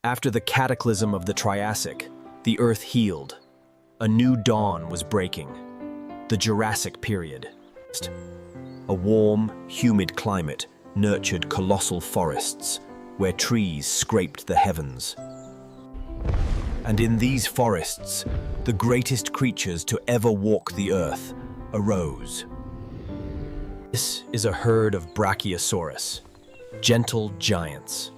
After the cataclysm of the Triassic, the Earth healed. A new dawn was breaking. The Jurassic Period. A warm, humid climate nurtured colossal forests, where trees scraped the heavens. And in these forests, the greatest creatures to ever walk the earth arose. This is a herd of Brachiosaurus, gentle giants,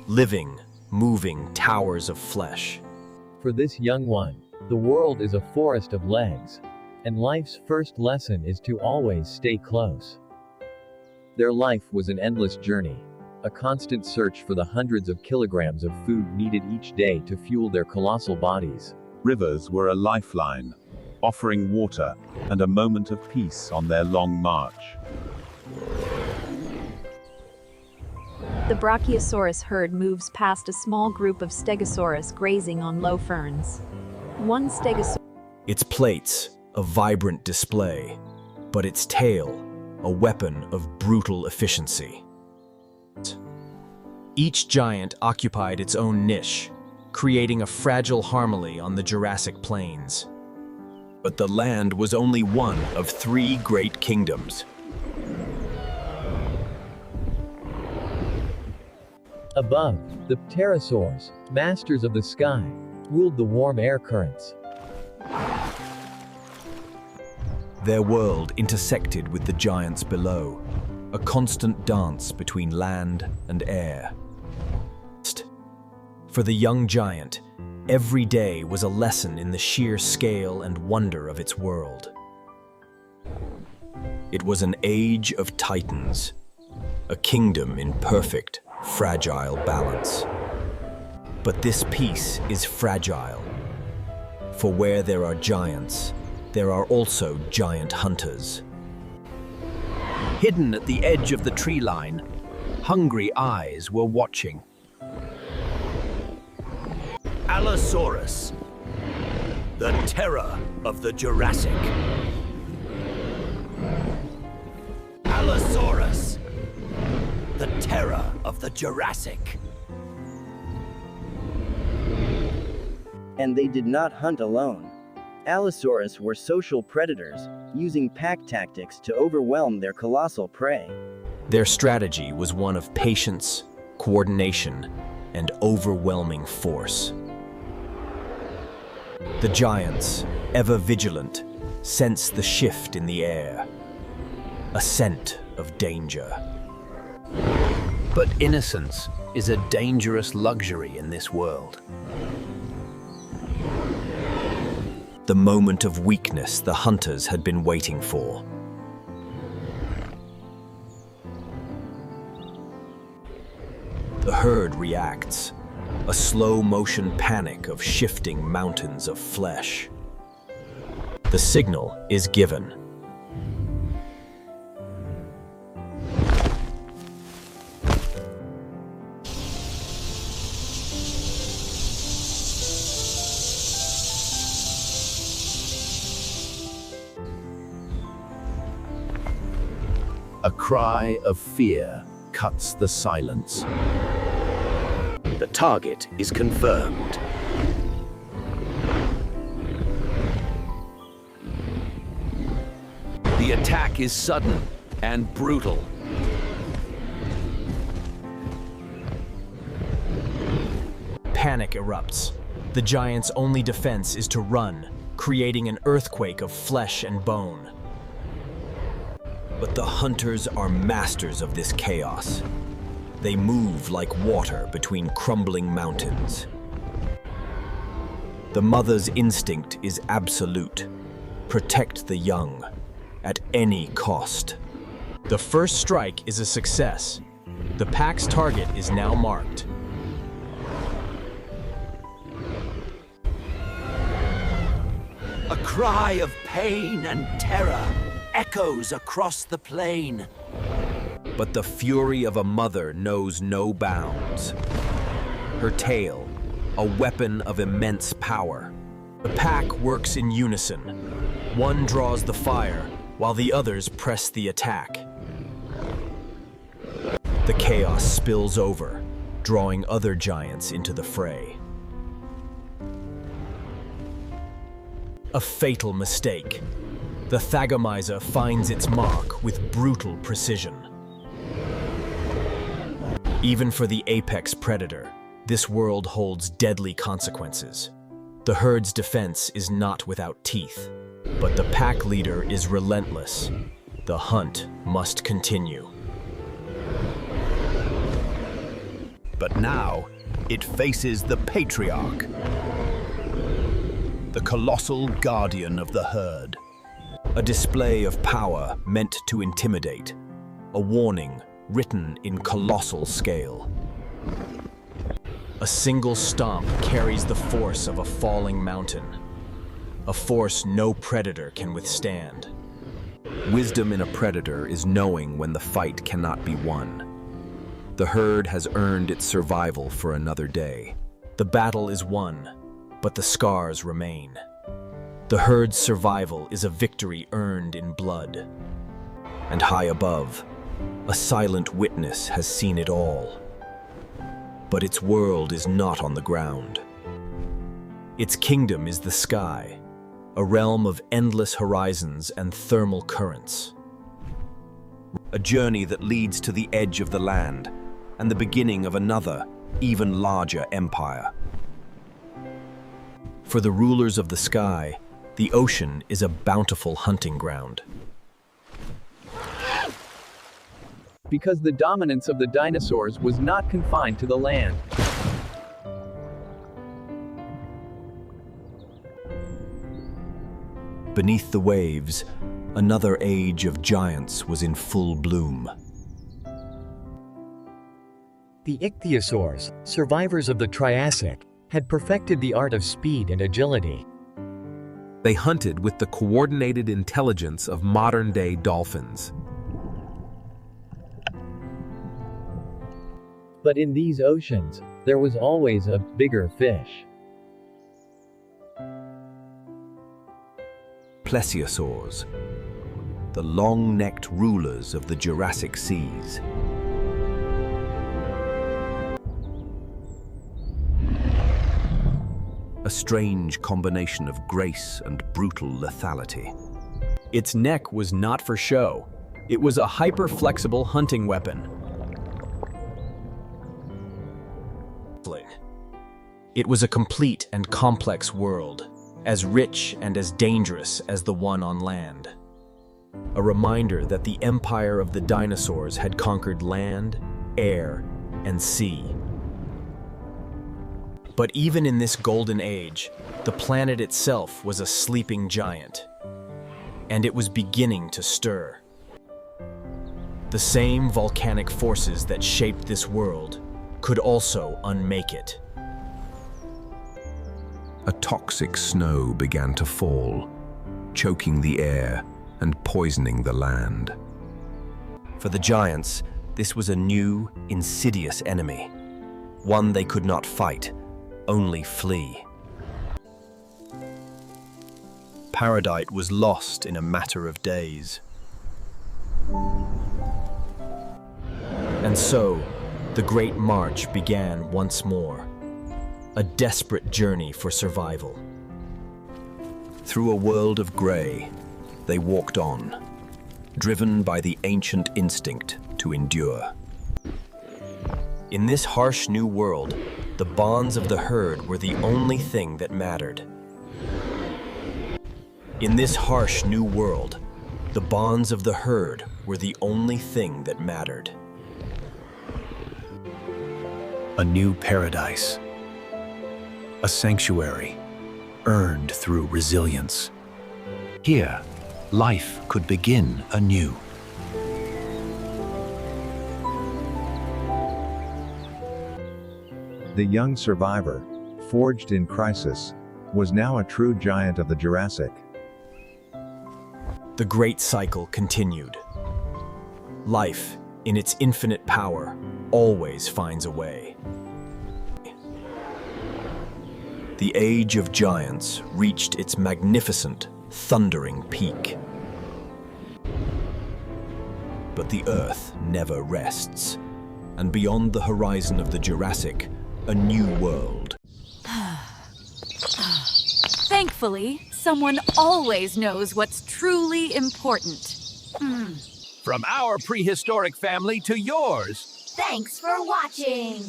living, moving towers of flesh. For this young one, the world is a forest of legs, and life's first lesson is to always stay close. Their life was an endless journey, a constant search for the hundreds of kilograms of food needed each day to fuel their colossal bodies. Rivers were a lifeline, offering water and a moment of peace on their long march. The Brachiosaurus herd moves past a small group of Stegosaurus grazing on low ferns. One Stegosaurus. Its plates, a vibrant display, but its tail, a weapon of brutal efficiency. Each giant occupied its own niche, creating a fragile harmony on the Jurassic plains. But the land was only one of three great kingdoms. Above, the pterosaurs, masters of the sky, ruled the warm air currents. Their world intersected with the giants below, a constant dance between land and air. For the young giant, every day was a lesson in the sheer scale and wonder of its world. It was an age of titans, a kingdom in perfect, fragile balance. But this peace is fragile, for where there are giants, there are also giant hunters. Hidden at the edge of the tree line, hungry eyes were watching. Allosaurus, the terror of the Jurassic. Allosaurus, the terror of the Jurassic. And they did not hunt alone. Allosaurus were social predators, using pack tactics to overwhelm their colossal prey. Their strategy was one of patience, coordination, and overwhelming force. The giants, ever vigilant, sensed the shift in the air, a scent of danger. But innocence is a dangerous luxury in this world. The moment of weakness the hunters had been waiting for. The herd reacts, a slow-motion panic of shifting mountains of flesh. The signal is given. A cry of fear cuts the silence. The target is confirmed. The attack is sudden and brutal. Panic erupts. The giant's only defense is to run, creating an earthquake of flesh and bone. But the hunters are masters of this chaos. They move like water between crumbling mountains. The mother's instinct is absolute. Protect the young, at any cost. The first strike is a success. The pack's target is now marked. A cry of pain and terror echoes across the plain. But the fury of a mother knows no bounds. Her tail, a weapon of immense power. The pack works in unison. One draws the fire, while the others press the attack. The chaos spills over. drawing other giants into the fray. A fatal mistake. The Thagomizer finds its mark with brutal precision. Even for the apex predator, this world holds deadly consequences. The herd's defense is not without teeth, but the pack leader is relentless. The hunt must continue. But now, it faces the patriarch, the colossal guardian of the herd. A display of power meant to intimidate. A warning written in colossal scale. A single stomp carries the force of a falling mountain. A force no predator can withstand. Wisdom in a predator is knowing when the fight cannot be won. The herd has earned its survival for another day. The battle is won, but the scars remain. The herd's survival is a victory earned in blood. And high above, a silent witness has seen it all. But its world is not on the ground. Its kingdom is the sky, a realm of endless horizons and thermal currents. A journey that leads to the edge of the land and the beginning of another, even larger empire. For the rulers of the sky, the ocean is a bountiful hunting ground. Because the dominance of the dinosaurs was not confined to the land. Beneath the waves, another age of giants was in full bloom. The ichthyosaurs, survivors of the Triassic, had perfected the art of speed and agility. They hunted with the coordinated intelligence of modern-day dolphins. But in these oceans, there was always a bigger fish. Plesiosaurs, the long-necked rulers of the Jurassic seas. A strange combination of grace and brutal lethality. Its neck was not for show. It was a hyper-flexible hunting weapon. It was a complete and complex world, as rich and as dangerous as the one on land. A reminder that the empire of the dinosaurs had conquered land, air, and sea. But even in this golden age, the planet itself was a sleeping giant, and it was beginning to stir. The same volcanic forces that shaped this world could also unmake it. A toxic snow began to fall, choking the air and poisoning the land. For the giants, this was a new, insidious enemy, one they could not fight, only flee. Paradise was lost in a matter of days. And so, the Great March began once more. A desperate journey for survival. Through a world of gray, they walked on, driven by the ancient instinct to endure. In this harsh new world, the bonds of the herd were the only thing that mattered. In this harsh new world, the bonds of the herd were the only thing that mattered. A new paradise. A sanctuary, earned through resilience. Here, life could begin anew. The young survivor, forged in crisis, was now a true giant of the Jurassic. The great cycle continued. Life, in its infinite power, always finds a way. The age of giants reached its magnificent, thundering peak. But the Earth never rests. and beyond the horizon of the Jurassic, a new world. Thankfully, someone always knows what's truly important. From our prehistoric family to yours. Thanks for watching!